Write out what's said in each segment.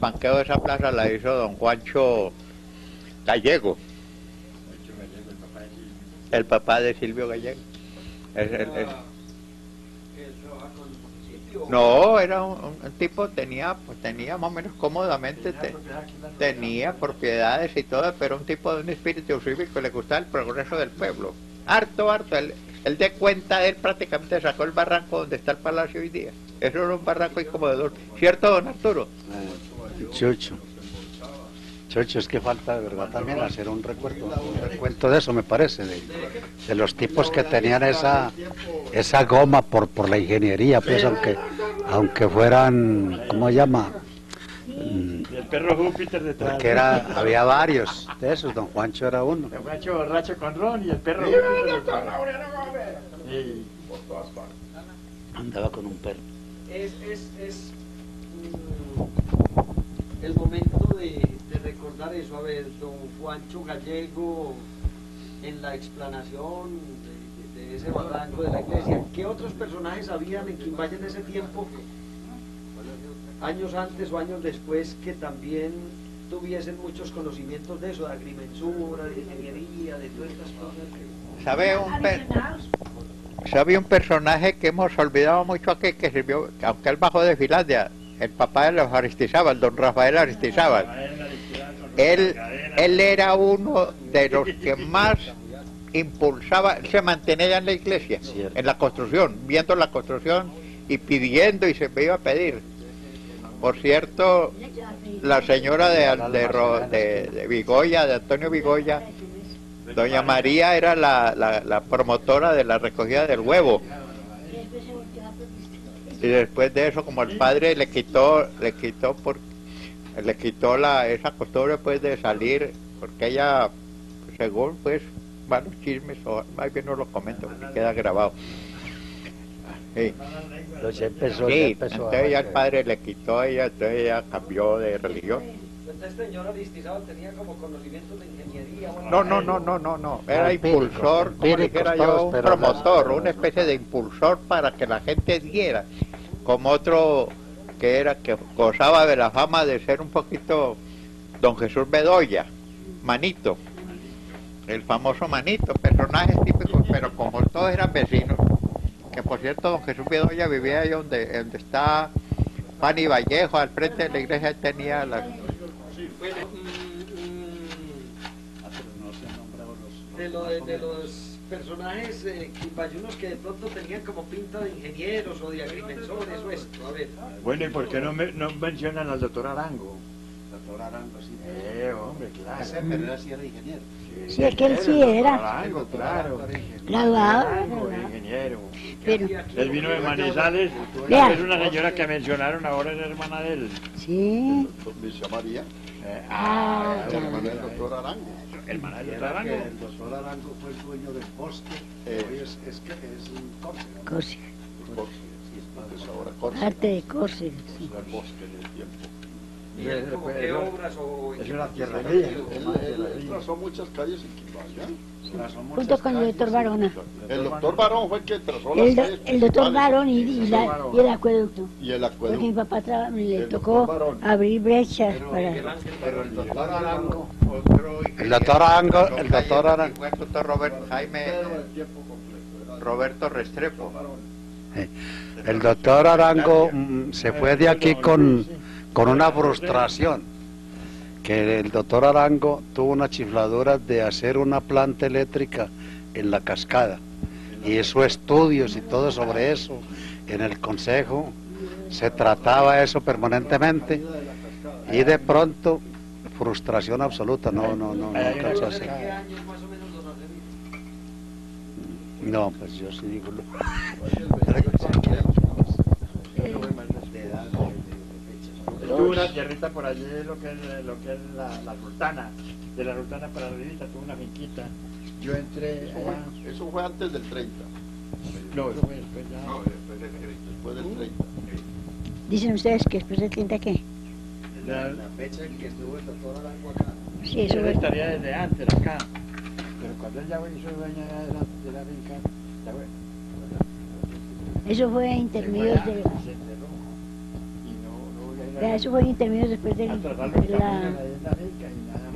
panqueo de esa plaza la hizo don Juancho Gallego, el papá de Silvio Gallego. No, era un tipo, tenía más o menos cómodamente, tenía propiedades y todo, pero un tipo de un espíritu cívico, le gustaba el progreso del pueblo. Harto. Él de cuenta, él prácticamente sacó el barranco donde está el palacio hoy día. Eso era un barranco ahí como de dos. ¿Cierto, don Arturo? Chocho, es que falta de verdad también hacer un recuento de eso, me parece, de los tipos que tenían esa goma por la ingeniería, pues aunque fueran, ¿cómo se llama? El perro Júpiter detrás. Porque había varios de esos, don Juancho era uno. Don Juancho borracho con ron y el perro Júpiter detrás. Sí. Andaba con un perro. Es el momento de recordar eso. A ver, don Juancho Gallego en la explanación de ese barranco de la iglesia. ¿Qué otros personajes habían en Quimbaya en ese tiempo, años antes o años después, que también tuviesen muchos conocimientos de eso, de agrimensura, de ingeniería, de todas estas cosas? ¿Sabe un personaje que hemos olvidado mucho aquí, que sirvió, aunque él bajó de Finlandia, el papá de los Aristizábal, don Rafael Aristizábal? Él era uno de los que más impulsaba, se mantenía en la iglesia, en la construcción, viendo la construcción y pidiendo, y se me iba a pedir. Por cierto, la señora de Vigoya, de Antonio Vigoya, doña María, era la promotora de la recogida del huevo. Y después de eso, como el padre le quitó esa costumbre, pues, de salir, porque ella, según, pues, van los chismes, o más bien no lo comento, porque queda grabado. Sí. Entonces ya el padre le quitó a ella, entonces ella cambió de religión. Entonces, señor Aristizábal tenía como conocimientos de ingeniería. No, era impulsor, como dijera yo, un promotor, una especie de impulsor para que la gente diera, como otro que gozaba de la fama de ser un poquito don Jesús Bedoya, Manito, el famoso Manito, personajes típicos, pero como todos eran vecinos, que por cierto don Jesús Bedoya vivía ahí donde está Fanny Vallejo, al frente de la iglesia. Él tenía las... Bueno, de los personajes quimbayunos que de pronto tenían como pinta de ingenieros o de agrimensores o esto, a ver. Bueno, ¿y por qué no mencionan al doctor Arango? Doctor Arango, sí. Hombre, claro. Ese pero sí era ingeniero. Sí, es que él sí era. Arango, claro. Graduado. Ingeniero. Pero, Él vino de Manizales. Vea. Es una señora que mencionaron ahora, es hermana de él. sí. Luisa María, Ya. hermana del doctor Arango. Hermana del doctor Que Arango. el doctor Arango fue el dueño del bosque, hoy es Córcega. Córcega. Pues ahora Córcega, Arte de Córcega. Sí. el bosque del tiempo. ¿Y él como qué obras o...? Es una tierrería. Él trazó muchas calles en Quimbaya. Junto con el doctor Barona. El doctor Barón fue el que trazó las calles El doctor principales. Barón y el acueducto. Y el Porque mi acueducto. papá le El tocó doctor Barón. abrir brechas para... Pero el doctor Arango, El doctor Arango, fue el doctor Roberto Restrepo. El doctor Arango se fue de aquí con una frustración, que el doctor Arango tuvo una chifladura de hacer una planta eléctrica en la cascada, y hizo estudios y todo sobre eso. En el consejo se trataba eso permanentemente, y de pronto frustración absoluta, no alcanzó a hacer. ¿Qué años más o menos los hacen? No, pues yo sí digo. Tuvo una tierrita por allí, lo que es la Sultana. De la Sultana para arribita, tuvo una finquita. Yo entré allá. Eso fue antes del 30. No, eso fue después ya. No, después del 30. Dicen ustedes que después del 30, ¿qué? La fecha en que estuvo el doctor Arango acá. Sí, eso Él fue. estaría desde antes acá. Pero cuando él ya hizo dueña de la finca, ya fue. Eso fue a intermedios de... Se enterró. Y no Ya eso fue intermedio después del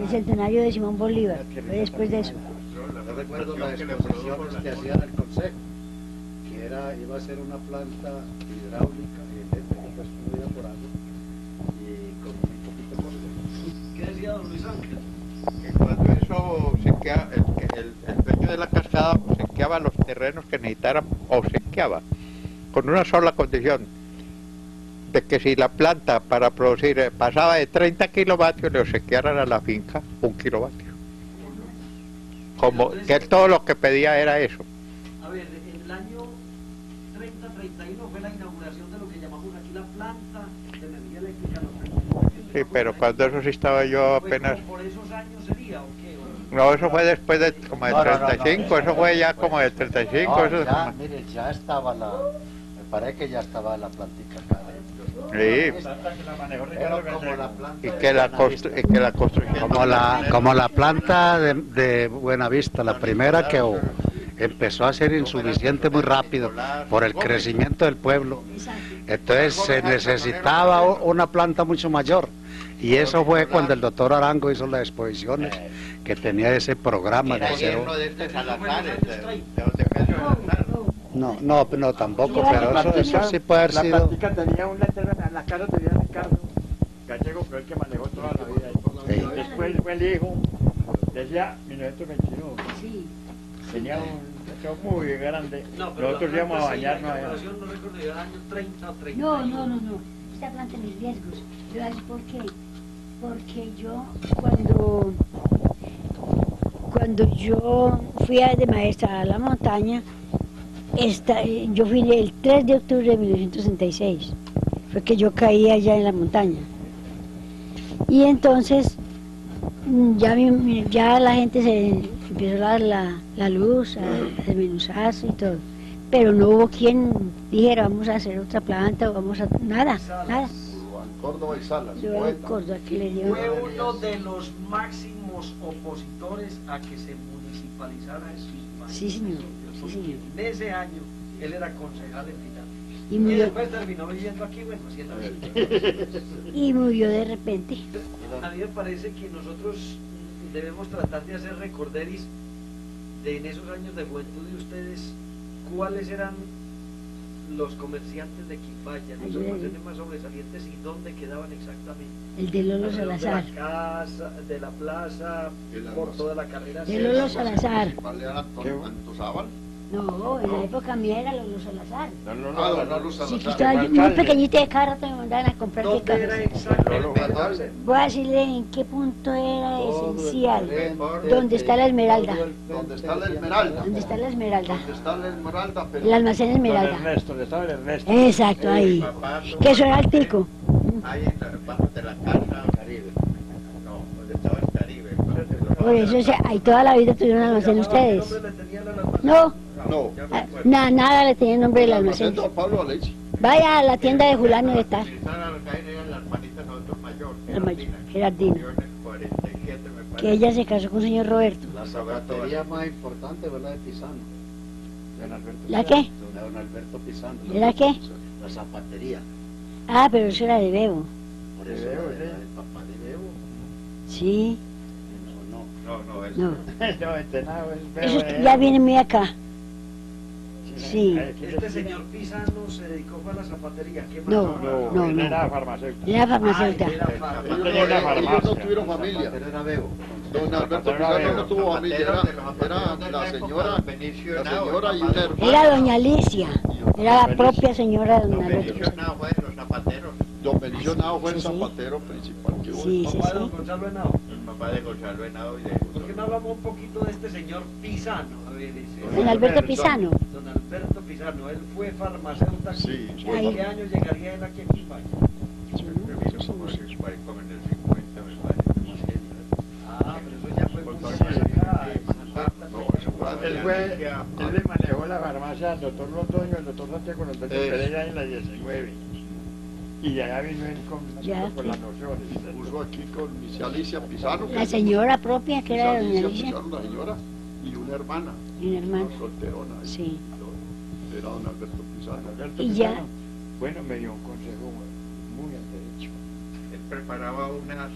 centenario de Simón Bolívar, fue después de eso. Yo recuerdo las exposiciones que hacían el consejo, que iba a ser una planta hidráulica y eléctrica construida por agua y con muy poquito costo. ¿Qué decía don Luis Ángel? Que cuando eso sequeaba, el dueño de la cascada sequeaba los terrenos que necesitaran, o sequeaba, con una sola condición, de que si la planta para producir pasaba de 30 kilovatios, le obsequiaran a la finca 1 kilovatio. Como que él todo lo que pedía era eso. A ver, en el año 30-31 fue la inauguración de lo que llamamos aquí la planta de energía eléctrica. Sí, pero cuando eso sí estaba yo apenas... ¿Por esos años sería o qué? No, eso fue después de como de 35, eso fue ya como de 35. No, Eso ya, mire, ya estaba me parece que ya estaba la plantica acá. sí, Pero como la planta y que la construcción... como la planta de Buenavista, la primera que empezó a ser insuficiente muy rápido por el crecimiento del pueblo. Entonces se necesitaba una planta mucho mayor. Y eso fue cuando el doctor Arango hizo las exposiciones, que tenía ese programa de hacer... de este Salazar, de donde Pedro Salazar. No, tampoco, pero eso sí puede haber la sido... plática tenía un letrero en la casa, tenía Ricardo Gallego, que fue el que manejó toda la vida. Sí. Después fue el hijo, decía 1921. Sí. Tenía un letrero muy grande. No, pero Nosotros la íbamos a planta sí, bañarnos la allá. inauguración, no recuerdo, era año 30 o 30. No. Esta planta de mis riesgos. Yo así por qué. Porque yo cuando yo fui de maestra a la montaña, yo fui el 3 de octubre de 1966. Fue que yo caí allá en la montaña. Y entonces ya la gente se empezó a dar la luz, a desmenuzarse y todo. Pero no hubo quien dijera vamos a hacer otra planta o vamos a... Nada. Córdoba y Salas. Yo poeta. recuerdo que le dio... Fue uno de los máximos opositores a que se municipalizara eso. Sí, señor. Sí, señor. En ese año él era concejal en Final. Y Y murió, después terminó viviendo aquí, bueno, haciendo vida. y murió de repente. A mí me parece que nosotros debemos tratar de hacer recorderis de en esos años de juventud de ustedes, cuáles eran los comerciantes de Quimbaya, los almacenes más sobresalientes y dónde quedaban exactamente. El de Lolo Alrededor Salazar. De la casa, de la plaza, por toda la carrera. De Lolo Salazar. ¿Cuál era Antozábal? No, en la época mía era Lolo Salazar. Don Luz Sí, que Salazar. estaba yo muy pequeñita de cada rato me mandaban a comprar de ¿Dónde era café. exactamente? Voy a decirle en qué punto era esencial. frente ¿Dónde está la Esmeralda? ¿Dónde está la Esmeralda? ¿Dónde está la Esmeralda? ¿Dónde está la Esmeralda? Pero El almacén Don Esmeralda. Ernesto, le estaba el Ernesto. Exacto, ahí. Que eso era el pico. Ahí en la parte de la casa Caribe. No, donde estaba el Caribe. Por eso, o sea, ahí toda la vida tuvieron almacén ustedes. ¿Qué nombre le tenían al almacén? No, no. nada le tenía el nombre del El almacén. Don Pablo Aleixi. Vaya a la tienda de Julano de estar. Eran las manitas nosotros La mayores. Gerardina. Yo en el 47 me parece. Que ella se casó con el señor Roberto. La zapatería más importante, ¿verdad? De Pisano. Don Alberto. ¿La qué? De don Alberto Pisano. ¿Era qué? La zapatería. Ah, pero eso era de Bebo. Por eso De Bebo, era sí. el papá de Bebo. Sí, No. No, no. No, Entenado es Eso Bebo, ya viene muy acá. Sí. Este señor Pisano se dedicó a la zapatería. ¿Qué más? No, no, él no. era farmacéutico. Era farmacéutica. Ay, era farmacéutico. Él tenía una Ellos no farmacia. tuvieron familia. Pero era Bebo. Don Alberto Pisano no tuvo familia. Era la señora y una hermana. Era doña Alicia. Era la propia señora de don Alberto. Benicio Nao fue de los zapateros. Don Benicio Nao fue el Sí, sí. zapatero principal que hubo. Sí, sí, Papá de don sí. Gonzalo Henao. El papá de Gonzalo Henao y de... ¿Por qué no hablamos un poquito de este señor Pisano? A ver, Don Alberto Pisano. Don Alberto Pisano, él fue farmacéutico. Sí, ¿En ahí. qué año llegaría él aquí en Quimbaya? Como en el 50 me parece. Ah, pero eso ya fue muy cerca. Él le manejó la farmacia al doctor Londoño, el doctor Santiago Londoño Pereira en la 19. Y de allá vino él Ya, con las nociones. Puso aquí con Miss Alicia Pisano. La señora propia, que era Miss doña Alicia Alicia. Pisano, la señora, y una hermana. Y un hermano. Una solterona. ahí. Sí. Era don Alberto Pisano. Alberto Y ya. Pisano, bueno, me dio un consejo muy al derecho. preparaba unas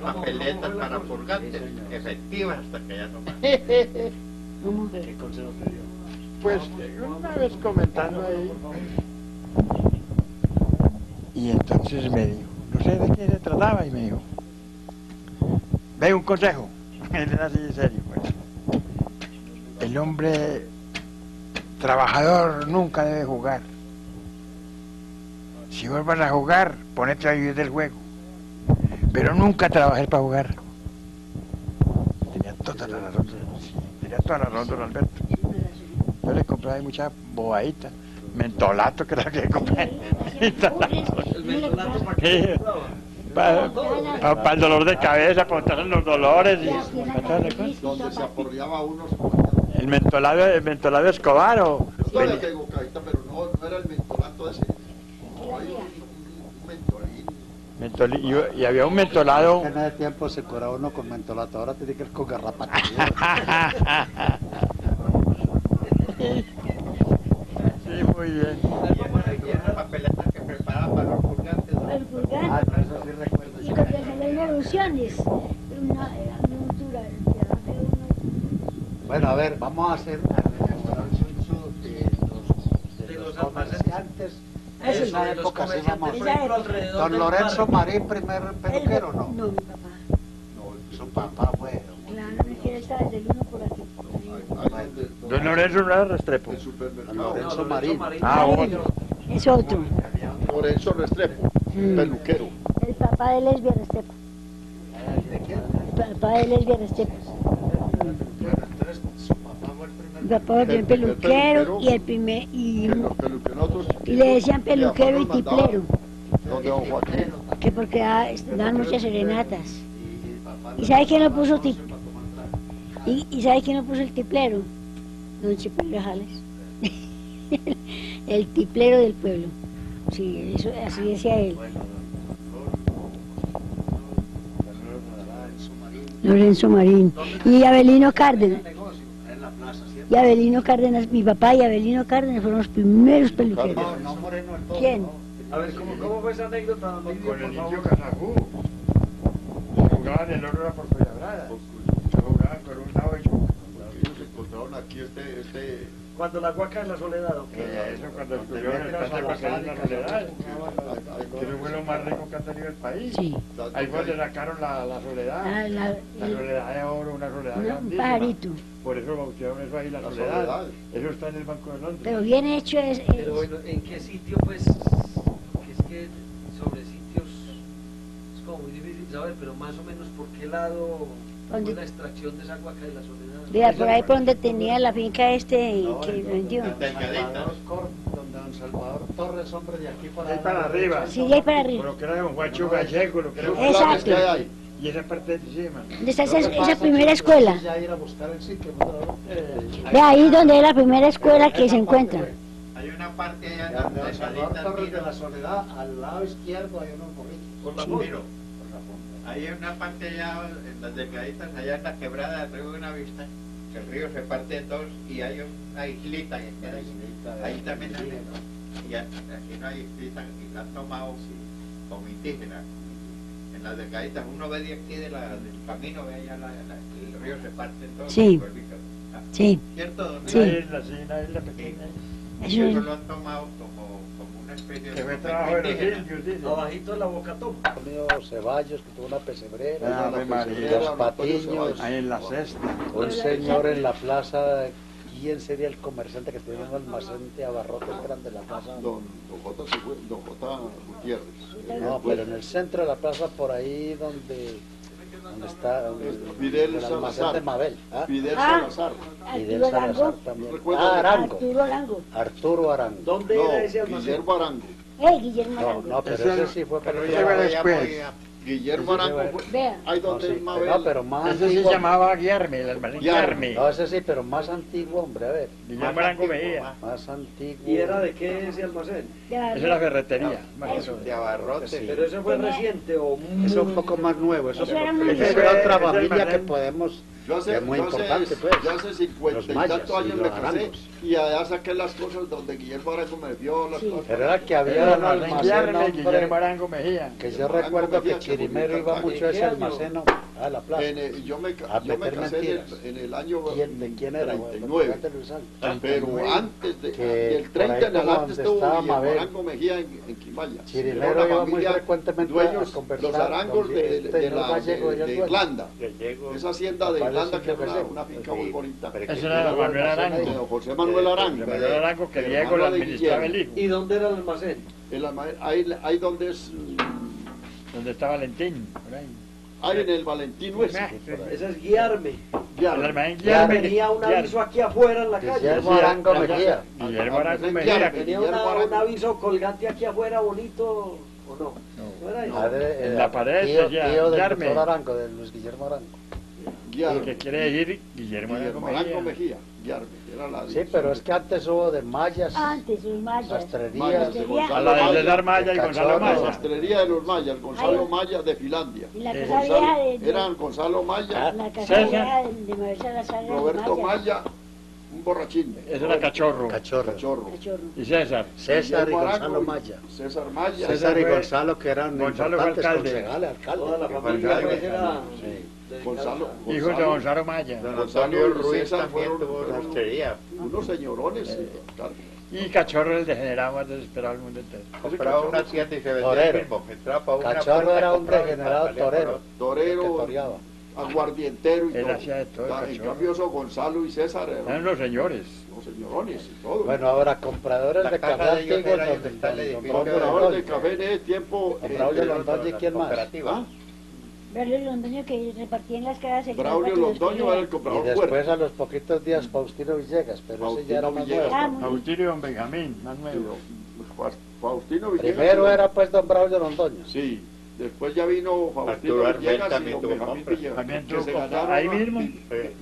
papeletas para purgantes, efectivas hasta que ya no más. ¿Cómo? ¿Qué consejo te dio? Pues una vez comentando ahí, y entonces me dijo, no sé de qué se trataba, y me dijo, ve un consejo, él era así de serio, pues. El hombre trabajador nunca debe jugar. Si vuelvas a jugar, ponete a vivir del juego, pero nunca trabajar para jugar. Tenía toda la razón, don Alberto. Yo le compré ahí mucha bobadita, mentolato que era lo que compré. ¿El mentolato para qué? Para el dolor de cabeza, para botar los dolores y para todas las cosas. Donde se aporreaba uno. El mentolado Escobar o... No le pegó caíta, pero no era el mentolato ese. Hay un mentolín. Y había un mentolado... En ese tiempo se curaba uno con mentolato, ahora tiene que ir con garrapata. Sí, muy bien. Una papeleta que preparaba para los purgantes. Para el purgante. Eso sí recuerdo. Y cuando las evoluciones, una cultura. Bueno, a ver, vamos a hacer de los comerciantes. Eso, En una época se llama por ejemplo, alrededor Don del Lorenzo parque. Marín, primer peluquero, ¿no? No, mi papá. No, su papá fue. Claro, me quiere estar desde el uno por aquí. Don Lorenzo no era Restrepo. El Don supermercado. Lorenzo Marín. Ah, otro. Es otro. Lorenzo Restrepo, peluquero. El papá de él es Restrepo. El papá de él es Restrepo. Entonces, su papá fue el primer. Mi papá fue el primer peluquero y el primer. Y le decían peluquero y tiplero. Donde don Joaquín. Que porque dan muchas serenatas. ¿Y sabe quién lo puso ¿Y sabe quién lo puso el tiplero? Don Chico Grajales. El tiplero del pueblo. Sí, eso, así decía él. Lorenzo Marín. Y Abelino Cárdenas. Y Abelino Cárdenas, mi papá y Abelino Cárdenas fueron los primeros peluqueros. No, Moreno, el todo. ¿Quién? A ver, ¿cómo fue esa anécdota, don Lidio, Con el por favor? indio Casajú. Jugaban el oro por Collabrada. Jugaban con un lado y Se encontraron aquí Cuando la Huaca de la Soledad, ¿o qué? eso cuando descubrieron el Tante Guacal en la Soledad. Que eso fue lo más rico que ha tenido el país. Sí. Ahí fue donde sacaron la Soledad. La Soledad de oro, una Soledad un grandísima. pajarito. Por eso bautizaron eso ahí, la La Soledad. Soledad. Eso está en el Banco de Londres. Pero bien hecho es. Pero bueno, ¿en qué sitio, pues? Porque es que sobre sitios es como muy difícil saber, pero más o menos por qué lado ¿Dónde? fue la extracción de esa Huaca de la Soledad. Vea, por ahí por donde tenía la finca que vendió. Donde don Salvador Torres, hombre, de aquí para Ahí para arriba. Sí, de ahí para arriba. Por lo que era don Juancho Gallego, lo que era Los don Exacto. planes que hay ahí. Y esa parte de encima. ¿Dónde está esa primera escuela? Ya ir a buscar el sitio, ¿no? De ahí donde es la primera escuela que se encuentra. Hay una parte De allá don Salvador Torres de la Soledad, al lado izquierdo hay unos burritos. Por la Sí. foto. Hay una parte allá, en las delgaditas, allá en la quebrada del río de una vista, que el río se parte en dos y hay una islita que queda ahí también hay, y aquí no hay islita y la han tomado como indígena. En las delgaditas, uno ve de aquí del camino, ve allá el río se parte en dos. Sí. Sí, ¿Cierto? Sí. Una isla pequeña. Y eso eso es. lo han tomado como una especie Que fue de trabajo de los indígena. indios, dice. Abajito de la Bocatón. Ceballos, que tuvo una pesebrera, Ave María. los patiños, Ahí en la cesta. un señor en la plaza. ¿Quién sería el comerciante que tenía un almacén de abarrotes grande en la plaza? Don J. Gutiérrez. No, pero en el centro de la plaza, por ahí donde está Fidel el almacén Salazar. de Mabel. ¿Ah? Fidel Ah. Salazar. Fidel Arturo Salazar Arango. también. ¿Recuerda? Ah, Arango. Arturo Arango. Arturo Arango. ¿Dónde No, era ese almacén? Guillermo Arango. Guillermo No, Arango. no, pero Ese- ese sí fue pero para ese fue después. Guillermo Arango fue. Vea. Ahí No, donde sí, es Mabel. no, pero más Ese se antiguo. llamaba Guillerme, el almacén Guillerme. No, ese sí, pero más antiguo, hombre, a ver. Guillermo Arango veía. Más antiguo. ¿Y era de qué ese almacén? Esa es la ferretería. De abarrotes. Sí. ¿Pero ese fue reciente o muy... Eso es un poco más nuevo. Eso Eso era muy esa nuevo. es otra Ese familia que almacén- podemos Yo hace, Es muy yo hace- importante, pues. yo hace 50 Los y mayas tantos años y me los casé arangos. y allá saqué las cosas donde Guillermo Arango me vio las Sí. cosas. Pero era que había Era un un almacén, almacén, Guillermo hombre, Arango Mejía. que yo Arango recuerdo que Mejía, que Chirimero murió iba en mucho a ese Cartagena. almacén a la plaza. Yo me A meter casé mentiras. en el año ¿De quién era? 39. De Luis Alves. Pero antes Que del por 30 ahí en como adelante donde estuvo estaba Guillermo Mabel. Arango Mejía en Quimaya. Chirimero Era una iba muy familia frecuentemente dueños, a conversar los Arangos con de, este de señor Gallego, ellos de dueños. Irlanda. Esa hacienda de Papá de Irlanda que Silvio era Gallego. una finca muy bonita. Ese era don Manuel De Arango. don José Manuel Arango. Don Manuel Arango, que hermano Diego lo de administraba el Guillermo. hijo. ¿Y dónde era el almacén? Ahí donde es, Donde está Valentín, por ahí. ahí en el Valentino ese. Ese es guiarme. El almacén Guillermo. Tenía un aviso aquí afuera en la calle. Guillermo Arango Mejía. Guillermo Arango Almacén Mejía. Guillermo. Tenía un aviso colgante aquí afuera bonito, ¿o no? ¿No era eso? Padre, En la pared tío, decía, tío del Guillermo. doctor Arango, de Luis Guillermo Arango. Guillermo. Que quiere decir Guillermo Arango Guillermo Arango Mejía. Mejía. Guillermo. Era la Sí, pero es que antes hubo de mayas, Antes, los mayas. sastrerías, de A Gonzalo la de Maya. César Maya y Gonzalo Cachorro. La Maya. sastrería de los mayas, Gonzalo Ay. Maya de Finlandia. Y la Eh, casa vieja Eran Gonzalo Maya, la casa César. vieja de Manuel Salazar era Roberto Maya. Maya, un borrachín. Ese era Cachorro. Cachorro. Cachorro. Cachorro. Y César. César y Guillermo Arango Gonzalo y Maya. César Maya. César y fue- Gonzalo, que eran Gonzalo fue importantes alcalde. concejales, Toda la alcaldes. familia Gonzalo. pues era Sí. Gonzalo. Hijos de Gonzalo Maya. Don Gonzalo Antonio y Ruiz César también fueron- tuvo fueron- rastrería. Unos señorones. claro. Y Cachorro el degenerado más desesperado del mundo entero. Compraba una tienda y se vendía Torero. el mismo. Entraba para una Cachorro puerta, era un compraba y degenerado salía por torero. otra. Que Torero, toreaba. aguardientero y Él todo. hacía de todo, el En Cachorro. cambio, eso Gonzalo y César Eran eran los señores. los señorones y todo. Bueno, ahora compradores La de casa café de ellos antiguos era ahí donde donde está el edificio. Compradores de café en ese tiempo. Con Braulio Londoño y quién más. Cooperativa. ¿Ah? Braulio Londoño que repartía en las casas el Braulio pan para los Londoño era el Y comprador después fuerte. a los poquitos días Faustino Villegas, pero ese ya era Faustino más Villegas. nuevo. Ah, muy Agustín y don Benjamín, más nuevo. Faustino Villegas. Primero era pues don Braulio Londoño. Sí, después ya vino Faustino Arturo Arbel Villegas y también don tuvo Benjamín compras. Villegas. También que tuvo se compras. ganaron Ahí una- mismo.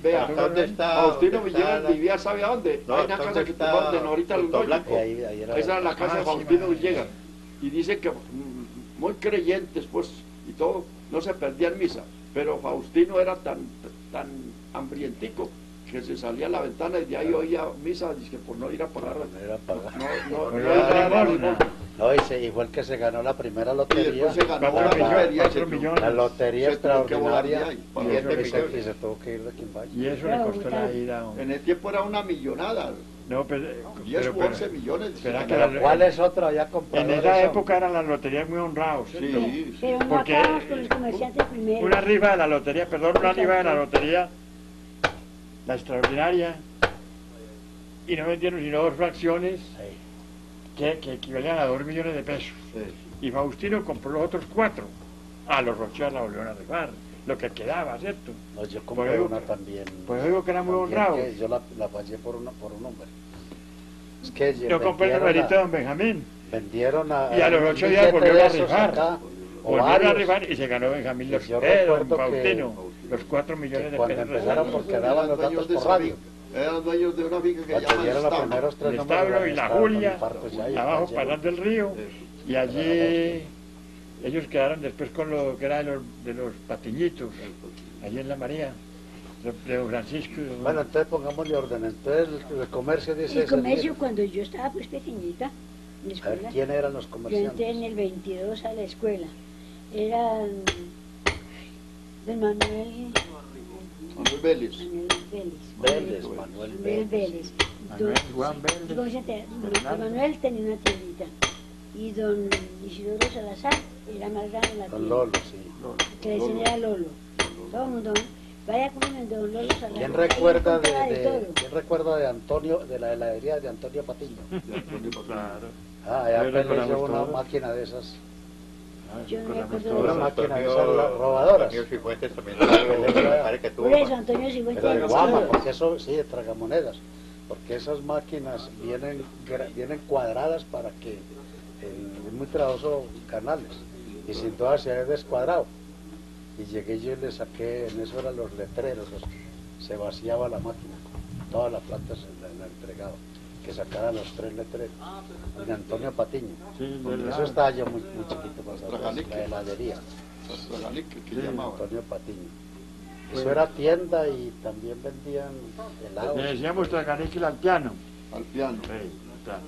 Vea, ¿Dónde está? Faustino ¿Dónde está Villegas la- vivía, ¿sabe a dónde? No, Hay una ¿dónde casa que está tuvo de Norita Punto Londoño. Blanco? Y ahí era Esa es la casa de sí, Faustino madre. Villegas. Y dice que muy creyentes, pues, y todo, no se perdían misa. Pero Faustino era tan hambrientico que se salía a la ventana y de ahí oía misa, dice que por no ir a pagar. No era pagar. No Por ir a la dar limosna. No, y fue el que se ganó la primera Y lotería. después se ganó 4 una millones, lotería, 4 se- millones. La lotería Se tuvo que volar de extraordinaria. ahí. Y, Siete eso- millones. y se tuvo que ir de Quimbaya. Y eso le costó la ida. hombre. En el tiempo era una millonada, No, pero, 10 pero, u 11 millones. espera que Pero ¿cuál es otra ya en compradores? esa son? época eran las loterías muy honrados. ¿cierto? Sí, Pero no Porque acabamos con los comerciantes primero. Una rifa de la lotería, perdón, una rifa de la lotería, la extraordinaria, y no vendieron sino 2 fracciones Sí. que equivalían a 2 millones de pesos. sí. Y Faustino compró los otros 4. A los Rochas la volvieron a rifar, lo que quedaba, ¿cierto? No, yo Por compré eso- una también. Pues digo que era muy también honrado. que yo la fallé por un número. Es que Yo compré el numerito de don Benjamín, vendieron a... y a los un 8 días billete volvieron de a esos rifar. acá, o Volvieron a varios, rifar y se ganó Benjamín Y los yo don recuerdo que- Faustino, los 4 que millones de cuando pesos. empezaron restantes. porque daban los Eran datos dueños de por esa radio. finca. Eran dueños de una finca que Cuando llaman dieron los Establo. primeros 3 El números. establo y la estaban con Julia, infartos ya, y abajo cayeron. pasando el río, y allí ellos quedaron después con lo que era de los patiñitos, allí en la María, de don Francisco. y don- Bueno, entonces pongámosle orden. Entonces el comercio dice... El ese comercio, dinero. cuando yo estaba pues pequeñita en la A ver, escuela, ¿quién eran los yo comerciantes? entré en el 22 a la escuela. Eran don Manuel Manuel Vélez. Vélez, Manuel Manuel Vélez. Vélez. Manuel Juan Vélez. ¿Cómo se llama? Don Manuel tenía una tiendita. Y don Isidoro Salazar era más grande la Don tienda. Lolo, sí. Que le decían era Lolo. Todo el mundo, vaya con don Lolo Salazar. ¿Quién Ahí recuerda compraba todo. ¿quién recuerda de Antonio, de la heladería de Antonio Patiño? Claro. Ah, allá Ahí peleé recordamos yo una todo. máquina de esas. Yo no me acuerdo Una de eso. máquina de esas robadoras. Antonio Cifuentes también me parece que tuvo. Por eso, Antonio Cifuentes Pero de era guama, así. porque eso, sí, de tragamonedas. Porque esas máquinas vienen cuadradas para que es muy trabajoso canales. Y sin duda se ha descuadrado. Y llegué yo y le saqué, en eso eran los letreros, se vaciaba la máquina. Toda la plata se la entregaba. Que sacara los 3 letreros. De Antonio Patiño. Sí, Porque verdad. eso estaba yo muy chiquito para saber, Tragalique. la heladería. Tragalique, que Sí. llamaban. Antonio Patiño. Eso era tienda y también vendían helados. Le decíamos traganíquil al piano. Al piano. Sí, al piano.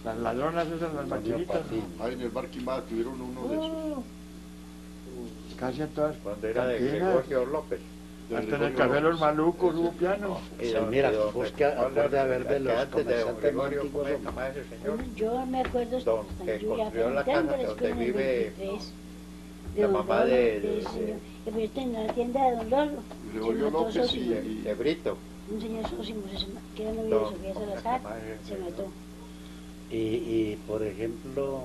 Las ladronas esas, las maquinitas, Ahí en el bar Quimbada tuvieron uno de esos. casi en todas Cuando era de cantinas. Gregorio López. De Hasta en el Gregorio Café Los López. Malucos hubo piano. Mira, busca, acuerde a ver de los antes de don comerciantes más Gregorio, antiguos. ¿cómo se llama ese señor? Yo me acuerdo Don, cuando que yo ya construyó la entrando casa a la donde escuela en el vive 23, la don mamá Lolo, de- señor, que fue en la tienda de don Lolo. Gregorio Se mató López Sósimo, y- De Brito. un señor Sósimo, que era novio de Don, Sofía ¿cómo se Salazar, llama ese se señor? mató. Y por ejemplo,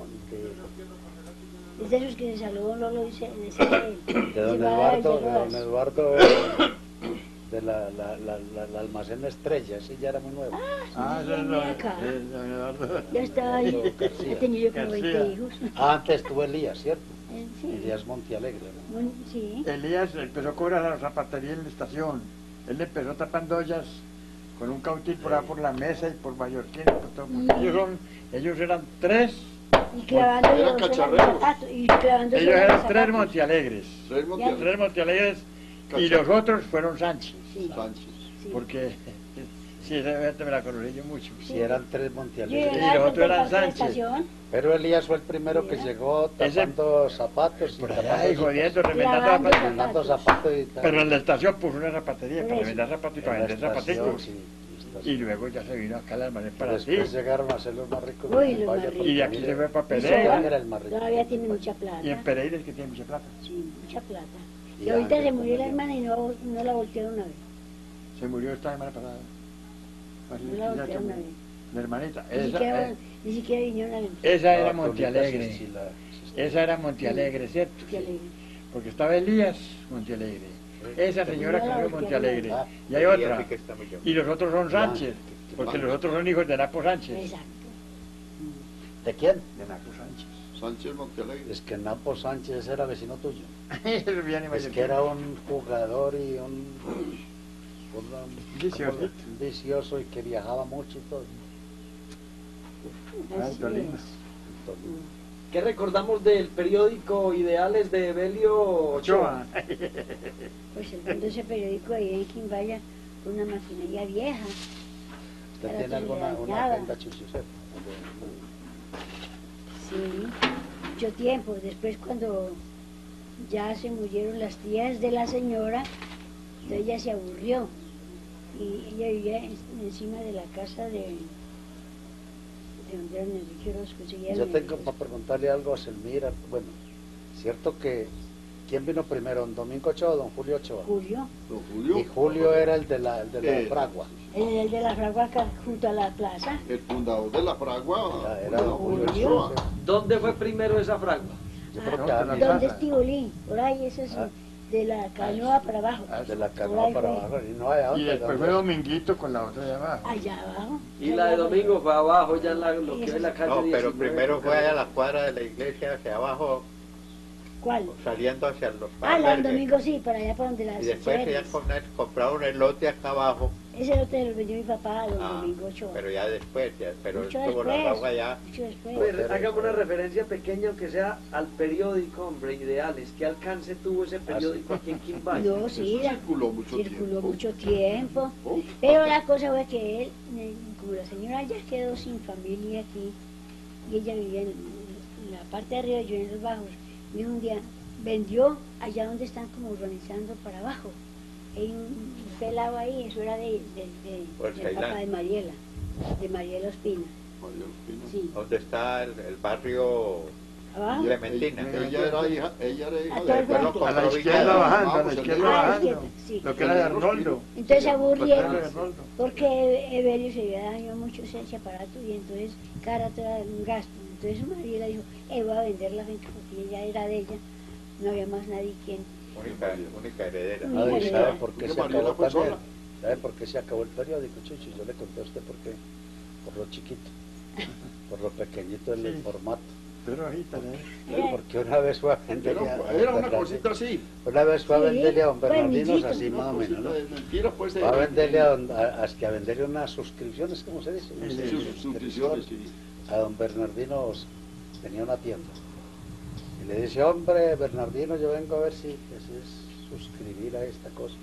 Es de esos que se saludó don Lolo, dice él. de don Se va a Eduardo, dar de don rodas. Eduardo, de la almacén Estrella, ese ya era muy nuevo. Ah, Sí, eso es venía acá. don Eduardo. Ya estaba ahí, García. he tenido yo como 20 García. hijos. Antes tuvo Elías, ¿cierto? Sí, Elías Montealegre, ¿no? sí. Elías empezó a cobrar a la zapatería en la estación. Él empezó tapando ollas con un cautil por ahí por la mesa y por Mallorquín. Por todo. Ellos eran tres. Y clavando Eran los cacharreros. zapatos, y clavando Ellos los eran zapatos. tres Montealegres. Tres Montiel. Tres Montealegres y Cacharreros. los otros fueron Sánchez. Sí, Sánchez. sí. Porque sí, esa gente me la conocí yo mucho. Si eran tres Yo Montealegres. Y los otros eran Sánchez. Estación, Pero Elías fue el primero que llegó tapando zapatos y Por allá y tapando jodiendo, remendando Clavando zapatos. remendando zapatos y tal. Pero en la estación puso una zapatería Por para eso. vender zapatos y En para la vender estación, zapaticos. sí, Y luego ya se vino acá al almacén para sí. después llegaron a ser los más ricos Uy, del los Valle, más porque Y de aquí mire, se fue para y Pereira. Soba era el más rico. todavía tiene mucha plata. Y en Pereira es que tiene mucha plata. Sí, mucha plata. Y Y ahorita Ángel se murió la también. hermana y no la voltearon a ver. Se murió esta semana pasada. Así No que la ya voltearon a cambió. ver. La hermanita. Ni siquiera vinieron a ver. Esa era No, Montealegre. sí, sí, la- Esa era Montealegre, ¿cierto? Qué alegre. Porque estaba Elías Montealegre. Esa señora que No, vive que Montealegre. no. Y hay Y otra. así que está muy bien. Y los otros son Sánchez. Porque los otros son hijos de Napo Sánchez. Exacto. ¿De quién? De Napo Sánchez. Sánchez Montealegre. Es que Napo Sánchez era vecino tuyo. Eso viene Es Mallorquín. que era un jugador y un Viciosito. un vicioso y que viajaba mucho y todo. Ay, Así Tolima. es. ¿Qué recordamos del periódico Ideales de Evelio Ochoa? Ochoa. Pues el mundo ese periódico ahí en Quimbaya, una maquinaria vieja. ¿Usted Ahora tiene se alguna le una dañaba. agenda, Chuchucet? Sí, mucho tiempo. Después cuando ya se murieron las tías de la señora, entonces ella se aburrió. Y ella vivía encima de la casa de donde era Enrique Orozco. Yo tengo para preguntarle algo a Selmira. Bueno, cierto que ¿quién vino primero, don Domingo Ochoa o don Julio Ochoa? Julio, Don Julio. Y Julio era el de la fragua. el de la fragua acá junto a la plaza. El fundador de la fragua. Era don Julio Julio. Ochoa. ¿Dónde fue primero esa fragua? Yo creo que Ah, antes, ¿Dónde es Tibolín? Por ahí, eso es Ah. de la canoa para abajo. de la Por canoa ahí para fue. abajo. Y no hay a Y dónde. después fue Dominguito con la otra de abajo. Allá abajo. Y la de Domingo fue abajo, ya en lo que es la calle No, pero 19, primero fue allá a la cuadra de la iglesia, hacia abajo, ¿Cuál? saliendo hacia los Ah, la del albergues. domingo sí, para allá para donde las Y después cheveres. ya compraron el lote acá abajo. Ese lote lo vendió mi papá, don Ah, Domingo Ochoa. pero ya después, pero Mucho estuvo la después. fragua ya. Mucho después. Pues, hagamos una referencia pequeña, aunque sea al periódico, hombre, Ideales. ¿Qué alcance tuvo ese periódico aquí en Quimbaya? No, sí, Eso circuló mucho circuló tiempo. mucho tiempo. Oh. Pero la cosa fue que él, como la señora ya quedó sin familia aquí, y ella vivía en la parte de arriba, yo en los bajos, dijo un día, vendió allá donde están como urbanizando para abajo. Hay un pelado ahí, eso era Por del papá Ceilán. de Mariela Ospina. María Ospina. Sí, Donde está el barrio abajo. Clementina. Ella era hija A de... todo el Después lo frente. A la compró izquierda Vizcaya. bajando, a la Vamos, izquierda a la bajando. izquierda, sí. Lo que era de Arnoldo. Entonces se aburrieron Paterno de Arnoldo. porque Evelio se había dañado mucho ese aparato y entonces cada rato era un gasto. Entonces Mariela dijo, voy a vender la finca porque ella era de ella, no había más nadie quien. Única heredera. Única ¿Sabe heredera. por qué Porque se Mariela acabó fue también? sola. ¿Sabe por qué se acabó el periódico, Chucho? Yo le conté a usted por qué. Por lo chiquito, por lo pequeñito del Sí. formato. Pero ahorita, Porque una vez fue a venderle a Era una Bernardino. cosita así. Una vez fue a Sí, venderle a don Bernardino buenillito, así Una más o menos, cosita ¿no? de mentira, pues. Va a venderle a venderle unas suscripciones, ¿cómo se dice? Sus suscripciones, sí. A don Bernardino tenía una tienda. Y le dice, hombre, Bernardino, yo vengo a ver si es suscribir a esta cosa.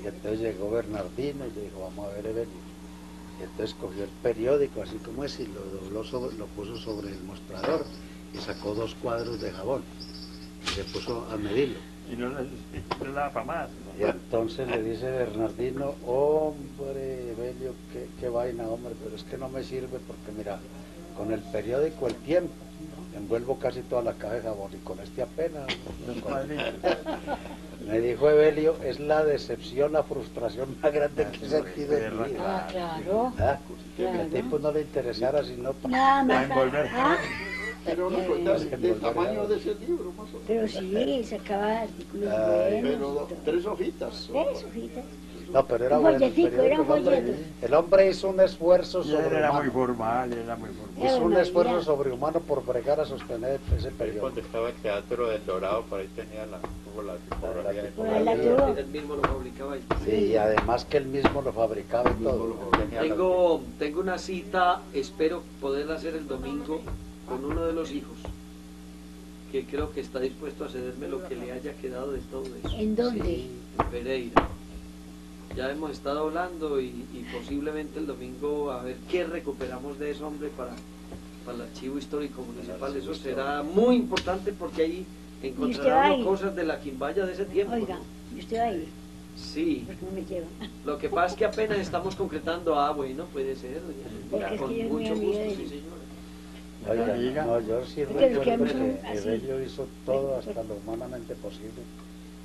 Y entonces llegó Bernardino y le dijo, vamos a ver Evelio. Y entonces cogió el periódico, así como es, y lo dobló lo puso sobre el mostrador y sacó 2 cuadros de jabón y se puso a medirlo. Y no le daba para más. Y entonces le dice Bernardino, hombre, Evelio, qué vaina, hombre, pero es que no me sirve porque mira, con el periódico El Tiempo envuelvo casi toda la caja de jabón y con este apenas. Me dijo Evelio, es la decepción, la frustración más grande que he sentido en mi vida. Ah, claro. ¿Ah? Que Claro. al tipo no le interesara sino Nada más. Para envolver. Ah, Pero una cuenta del tamaño de ese libro, más o menos. pero sí, sacaba artículos Ay, buenos. Pero 3 hojitas. 3 hojitas. No, pero era Un bueno. el folletico, era un periódico, el hombre- folleto. El hombre hizo un esfuerzo Y él era muy sobrehumano. formal, era muy formal. Hizo un María. esfuerzo sobrehumano por bregar a sostener ese periódico. Cuando estaba el Teatro del Dorado, por ahí tenía tuvo la tipografía. Por ahí la tuvo. Él mismo lo fabricaba ahí. Sí, y además que él mismo lo fabricaba y todo. Tengo una cita, espero poder hacer el domingo con uno de los hijos, que creo que está dispuesto a cederme lo que le haya quedado de todo eso. ¿En dónde? Sí, en Pereira. Ya hemos estado hablando y posiblemente el domingo a ver qué recuperamos de ese hombre para el archivo histórico municipal. Eso será muy importante porque ahí va encontrarán ahí? cosas de la quimbaya de ese tiempo. Oiga, ¿no? yo estoy ahí, Sí. porque no me lleva. Lo que pasa es que apenas estamos concretando, bueno, puede ser, Porque es que con yo soy muy mucho amiga gusto, de sí él. Oiga, Amiga. no, yo sí Porque es que recuerdo es muy que así. Evelio hizo todo hasta lo humanamente posible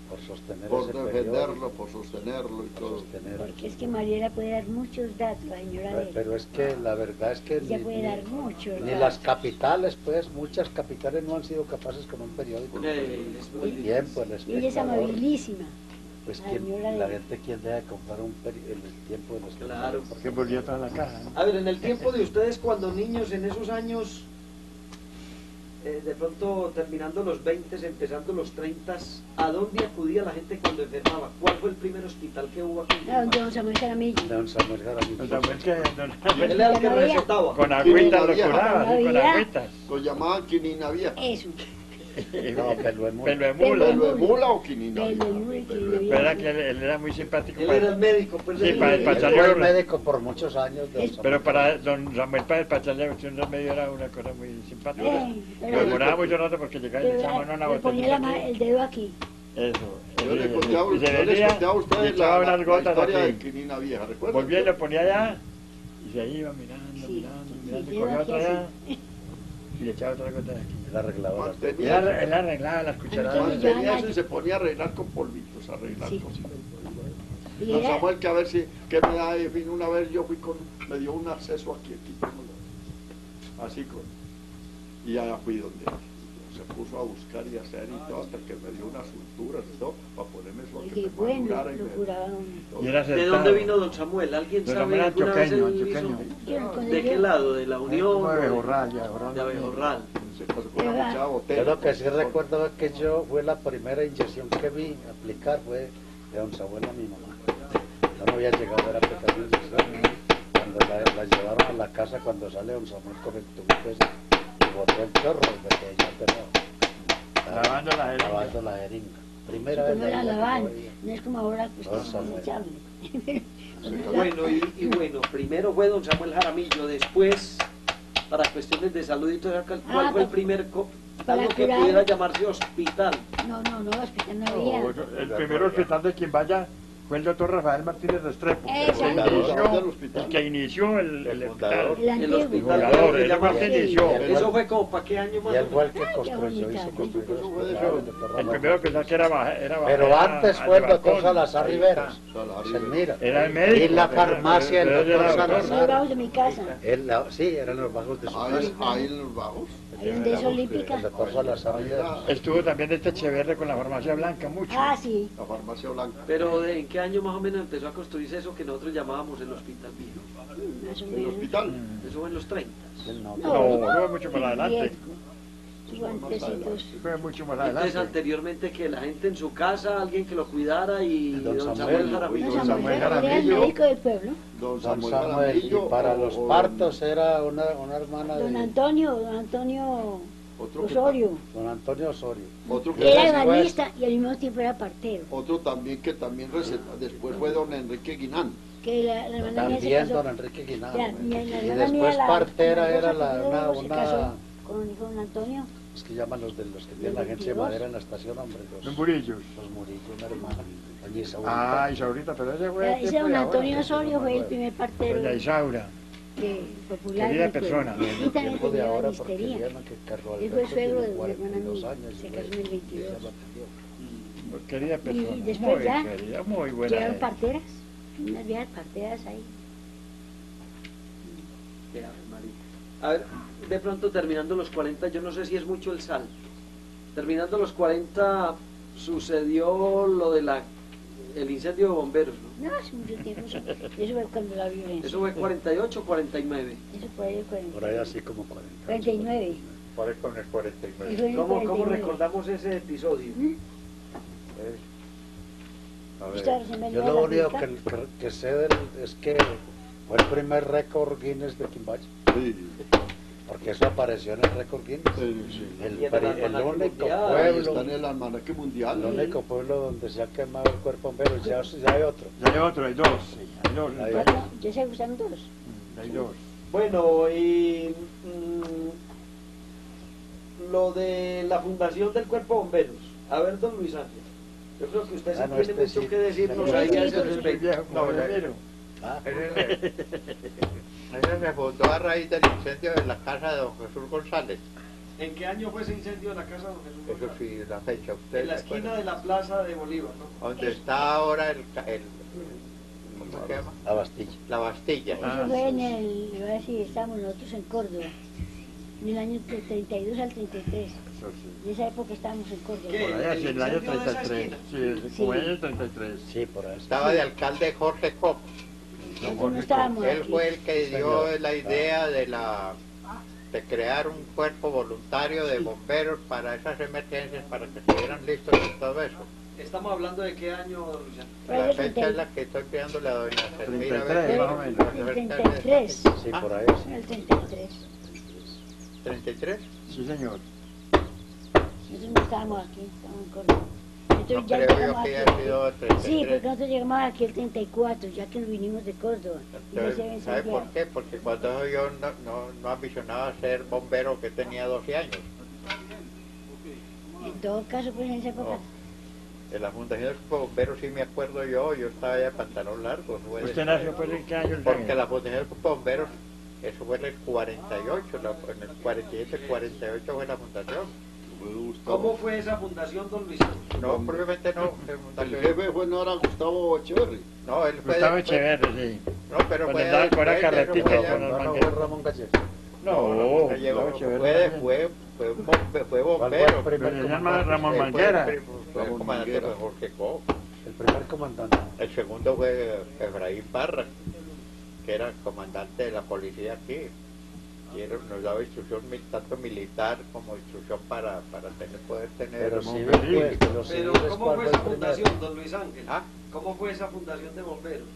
por sostener Por ese defenderlo, periódico, por sostenerlo y por todo. sostener. Porque es que Mariela puede dar muchos datos, la señora de él. Pero es que la verdad es que Ella puede dar muchos ni datos. las capitales, pues, muchas capitales no han sido capaces con un periódico. Es muy El Tiempo, el Y ella es Espectador. amabilísima. Pues La ¿quién- señora de- la gente quien deja de comprar el Tiempo de los Claro. Porque volvió toda la caja. ¿no? A ver, en el tiempo de ustedes, cuando niños, en esos años, de pronto terminando los 20, empezando los 30, ¿a dónde acudía la gente cuando enfermaba? ¿Cuál fue el primer hospital que hubo aquí? Ah, donde don Samuel Jaramillo. Don Samuel Jaramillo. Don Samuel que Él era el que No había. recetaba. con agüitas lo Vieja. curaba, así, con Había. agüitas. Lo llamaban quinina vieja. Eso. No, pelo de mula. Pelo de mula. ¿Pelo de mula o quinina Del vieja? muy que Pelo le de- Pero era que él era muy simpático. Él era el médico, pues. Sí, del- para el Él Pachaleo. fue el médico por muchos años. de don Samuel Pero para Jaramillo. don Samuel, para el Pachaleo, usted no medio era una cosa muy simpática. pero- Lo demoraba mucho rato porque llegaba y le echaba una le ponía la botellita. el dedo aquí. Eso. Yo les conté Y se yo les venía conté a y ustedes echaba la unas gotas historia de aquí. quinina vieja, ¿recuerdan? Volvía y lo ponía allá y se iba mirando, Sí, mirando, sí, mirando. Y yo cogía aquí otra allá así. y le echaba otra gota de aquí. Él arreglaba las Mantenía, Él arreglaba las cucharadas. Entonces, mantenía eso y se ponía a arreglar con polvitos, a arreglar Sí. cositas. Y Don era- Samuel, que a ver si, que me da, en fin, una vez yo fui me dio un acceso aquí, así con, y ya fui donde se puso a buscar y hacer y todo, hasta que me dio unas unturas y todo, para ponerme eso y que qué me bueno, madurara y lo me- curaba uno. Y era ¿De acertado. dónde vino don Samuel? ¿Alguien Don sabe Samuel era alguna vez antioqueño, él antioqueño. hizo- Cuando ¿De yo- qué lado? ¿De la Unión? Como de o Bejorral, ya, de Bejorral. Abejorral. se pasó con una muchacha botella. Yo lo que sí recuerdo es que yo fue la primera inyección que vi aplicar fue de don Samuel a mi mamá. Yo no había llegado a ver aplicar una inyección. Cuando la llevaron a la casa, cuando sale don Samuel con el tubo ese, y botó el chorro, porque ella pero Lavando la jeringa. lavando la jeringa. Primera Como vez en la vida que lavan, yo veía. no es como ahora pues Don que Samuel. echarle. Bueno, y bueno, primero fue don Samuel Jaramillo, después, para cuestiones de salud y todo eso, ¿cuál Ah, fue el pa- primer para algo que curar- pudiera llamarse hospital? No, hospital no había. No, el primer hospital de quien vaya fue el doctor Rafael Martínez Restrepo. Exacto. El que inició el hospital. El El antiguo. hospital Jugador, de él fue el que Sí. inició. ¿Eso fue como para qué año más Y o él fue el menos? que construyó, hizo bonita. construir el hospital, el doctor El Rafael. primero hospital que era baja. Pero antes fue el doctor Salazar Riveros. Salazar Selmira. Era el médico. Y la farmacia del Pero él era doctor doctor. Ahí debajo de mi casa, Sí, eran los bajos de su Ahí, casa. ahí en los bajos. ahí donde es olímpica. El doctor Salazar Riveros. Estuvo también este Echeverre con la farmacia blanca mucho. Ah, sí. La farmacia blanca. Pero ¿en qué año más o menos empezó a construirse eso que nosotros llamábamos el hospital viejo? Más o El menos. hospital. Eso fue en los 30. No, No, mucho más adelante. Tuvo antecitos. Fue mucho más Entonces adelante. anteriormente que la gente en su casa, alguien que lo cuidara y Don don Samuel, Samuel Jaramillo. No, Don Samuel Samuel era el Jaramillo. médico del pueblo. Don Don Samuel Samuel, y Jaramillo, para o- los o- partos era una hermana Don de... Antonio Otro que Osorio, Don Antonio Osorio. Otro que era después- ebanista y al mismo tiempo era partero. Otro también que también receta, después fue don Enrique Guinán. Que la hermana mía se También casó. don Enrique Guinado. La Y hermana mía, después la partera Rosa era Pedro, se casó una con Antonio. es que llaman los de los que tienen la agencia de madera en la estación, hombre, Los Murillos. los Murillos, una hermana, doña Ah, Isaurita. Isaurita, pero ese fue. Ese tiempo don de ahora. Antonio Osorio fue el primer partero Doña Isaura. popular. Querida del pueblo. persona. Y también Tiempo de tenía ahora porque banistería. vieron que Carlos Él fue Alberto suegro tiene de mi hermana 42 mía, años. se y casó en el 22. ya lo atendió. Querida persona. Y después muy ya querida, muy buena. Llegaron parteras, unas viejas parteras ahí. A ver, de pronto terminando los 40, yo no sé si es mucho el salto. Terminando los 40 sucedió lo de el incendio de bomberos, ¿no? No, hace mucho tiempo. Eso fue cuando la violencia. Eso fue 48 o 49. Eso fue el 40. Por ahí así como 40. 49. Por eso con el Y 49. fue en el ¿Cómo 49. recordamos ese episodio? A ver, Estaba recién venida Yo de lo la único finca. que sé es que fue el primer récord Guinness de Quimbache, Sí, porque eso apareció en el récord Guinness. sí. El, Y en el el almanaque único mundial. Ahí está en pueblo, el almanaque mundial. el único pueblo donde se ha quemado el cuerpo bombero, ya hay otro. Y hay otro, hay dos. Hay dos. Hay Bueno, ya se usaron dos. Hay dos. Bueno, y lo de la fundación del Cuerpo de Bomberos. A ver, don Luis Ángel. Yo creo que usted sí no, tiene este mucho sí. que decirnos Sí, ahí sí, a ese porque- respecto. No, Ah, ese se fundó a raíz del incendio de la casa de don Jesús González. ¿En qué año fue ese incendio de la casa de don Jesús Eso González? sí, la fecha. Usted En la esquina de la plaza de Bolívar, ¿no? Donde está ahora ¿cómo se llama? la Bastilla. La Bastilla. Eso fue en el, iba a decir, estábamos nosotros en Córdoba, en el año 32 al 33. En esa época estábamos en Córdoba. ¿Qué? Por allá, sí, en el año ¿El incendio de esa 33. esquina? Sí, como en el año 33. Sí, por ahí. Estaba de alcalde Jorge Cox. Nosotros no estábamos Él aquí. fue el que dio Señor. la idea de crear un cuerpo voluntario de bomberos para esas emergencias, para que estuvieran listos y todo eso. Estamos hablando de qué año, don Luis Ángel. Fue La el fecha es la que estoy pidiéndole a doña Selmira. 33, más o menos. El 33. Sí, por ahí. Sí. El 33. ¿33? Sí, señor. Nosotros no estábamos aquí, estábamos en Córdoba. Nosotros No ya creo yo llegamos que aquí. haya sido el 33. Sí, porque nosotros llegamos aquí el 34, ya que nos vinimos de Córdoba. Y ya se había Entonces, ¿sabe por incendiado. qué? Porque cuando yo no ambicionaba ser bombero que tenía 12 años. En todo caso, pues en esa época. No. De la fundación del Cuerpo de Bomberos sí me acuerdo yo estaba ya de pantalón largo. Fue ¿Usted después. nació pues en qué año? Porque la fundación del Cuerpo de Bomberos, eso fue en el 48, en el 47, 48 fue la fundación. ¿Cómo fue esa fundación, don Luis Ángel? No, probablemente no. El jefe fue no era Gustavo Echeverri. No, él fue Gustavo después. Echeverri, sí. No, pero Cuando fue andaba con la después, eso carretita, fue ya- con el No, no manguero. fue Ramón Gallego. No, se llegó, Gustavo Echeverri. fue ¿Cuál fue bombero. el primer Pero se llama comandante? Ramón Fue- Manguera. Fue el comandante de Jorge Cox. El primer comandante. El segundo fue Efraín Barra, que era comandante de la policía aquí. Y nos daba instrucción tanto militar como instrucción para poder tener... Pero sí, civil, Bomberín. pues, pero Pero, civil es ¿cómo cuál fue fue esa el primero. fundación, don Luis Ángel? ¿Ah? ¿Cómo fue esa fundación de bomberos?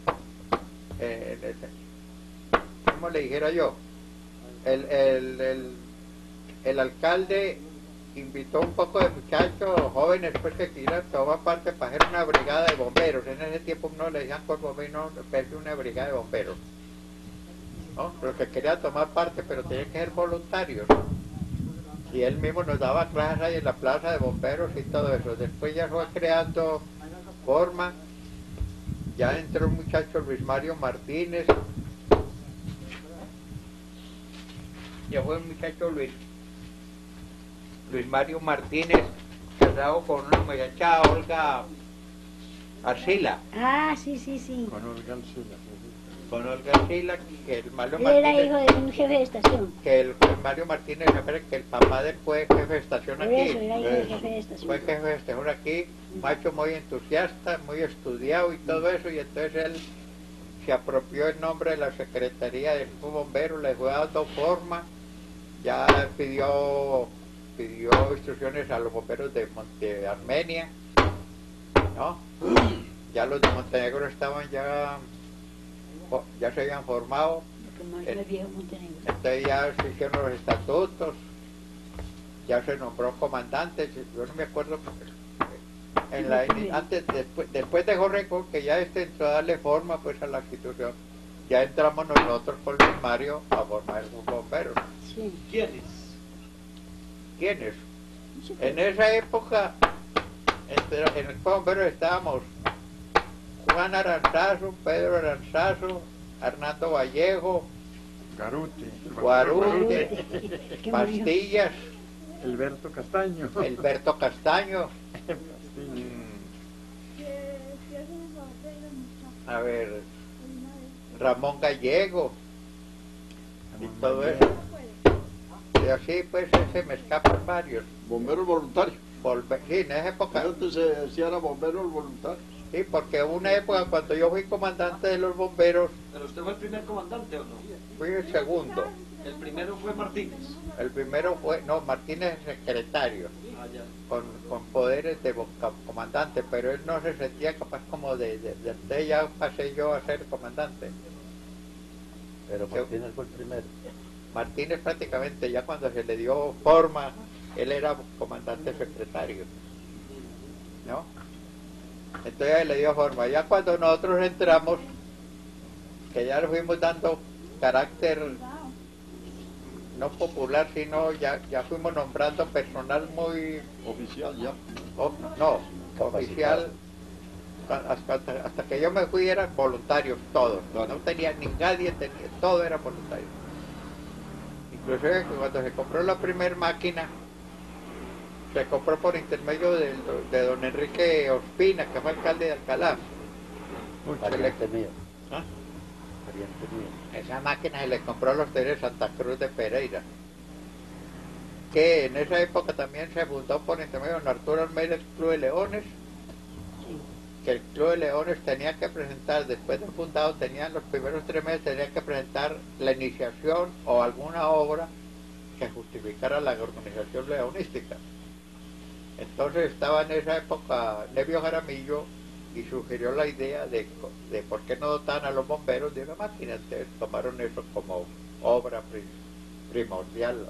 ¿Cómo le dijera yo? El alcalde invitó un poco de muchachos jóvenes pues, que quisieran tomar parte para hacer una brigada de bomberos. En ese tiempo no le decían cuerpo bombero, no, pero una brigada de bomberos. ¿No? Los que querían tomar parte, pero tenían que ser voluntarios. Y él mismo nos daba clases ahí en la plaza de bomberos y todo eso. Después ya fue creando forma. Ya entró un muchacho, Luis Mario Martínez. Ya fue un muchacho Luis Mario Martínez, casado con una muchacha Olga Arcila. Ah, sí, sí, sí. Con Olga Alcila. Con Olga Arcila, que el Mario Él era hijo Martínez, de un jefe de estación. que el Mario Martínez, me parece que el papá de él fue jefe de estación Por aquí. eso, era hijo de jefe de estación. Fue jefe de estación aquí, macho muy entusiasta, muy estudiado y todo eso, y entonces él se apropió el nombre de la Secretaría del Bombero, le fue dando forma, ya pidió instrucciones a los bomberos de Armenia, ¿no? Ya los de Montenegro estaban ya se habían formado, Porque más el viejo Montenegro. entonces ya se hicieron los estatutos, ya se nombró comandante, yo no me acuerdo, después de Jorreco, que ya entró a darle forma pues a la institución, ya entramos nosotros con Luis Mario a formar los bomberos. Sí. ¿Quiénes? ¿Quiénes? En esa época, en el bombero estábamos Juan Aranzazo, Pedro Aranzazo, Hernando Vallejo, Guarute, Pastillas, Alberto Castaño. Alberto Castaño, a ver, Ramón Gallego, y todo eso. Y así pues se me escapan varios. Bomberos voluntarios. Sí, en esa época. Antes se decía era bomberos voluntarios. Sí, porque hubo una época cuando yo fui comandante de los bomberos, ¿Pero usted fue el primer comandante o no? fui el segundo. El primero fue Martínez. El primero fue, no, Martínez es secretario, Ah, ya. con poderes de comandante, pero él no se sentía capaz como de ya pasé yo a ser comandante. Pero Martínez fue el primero. Martínez prácticamente ya cuando se le dio forma, él era comandante secretario, ¿no? Entonces él le dio forma. Ya cuando nosotros entramos, que ya le fuimos dando carácter no popular, sino ya fuimos nombrando personal muy Oficial ya. no, oficial. Hasta que yo me fui eran voluntarios todos, no tenía ni nadie, todo era voluntario. Inclusive cuando se compró la primera máquina, se compró por intermedio de don Enrique Ospina, que fue alcalde de Alcalá. Pariente mío. ¿Ah? Pariente mío. Esa máquina se le compró a los talleres Santa Cruz de Pereira, que en esa época también se fundó por intermedio de don Arturo Almeida el Club de Leones, que el Club de Leones tenía que presentar, después de fundado, tenían los primeros 3 meses, tenía que presentar la iniciación o alguna obra que justificara la organización leonística. Entonces estaba en esa época Nevio Jaramillo y sugirió la idea de por qué no dotaban a los bomberos de una máquina. Entonces tomaron eso como obra primordial,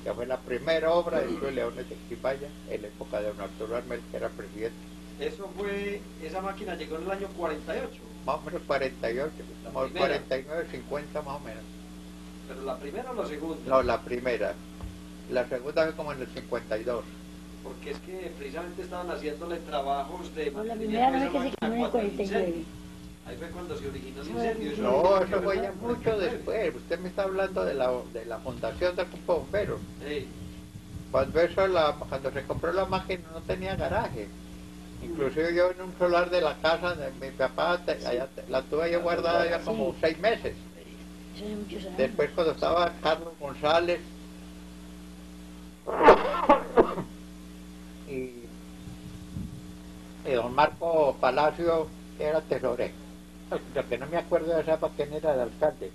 que fue la primera obra del Club de Leones de Quibaya en la época de don Arturo Armel, que era presidente. Esa máquina llegó en el año 48. Más o menos 48, como 49, 50 más o menos. ¿Pero la primera o la segunda? No, la primera. La segunda fue como en el 52. Porque es que precisamente estaban haciéndole trabajos de La primera no es que se quemó en el 49. Ahí fue cuando se originó el incendio. No, eso fue ya mucho después. Usted me está hablando de la fundación del Cuerpo de Bomberos. Sí. Cuando se compró la máquina no tenía garaje. Inclusive yo en un solar de la casa de mi papá, la tuve yo guardada ya como 6 meses. Eso hace muchos años. Después cuando estaba Carlos González y don Marco Palacio, que era tesorero. Lo que no me acuerdo de esa para quién era el alcalde.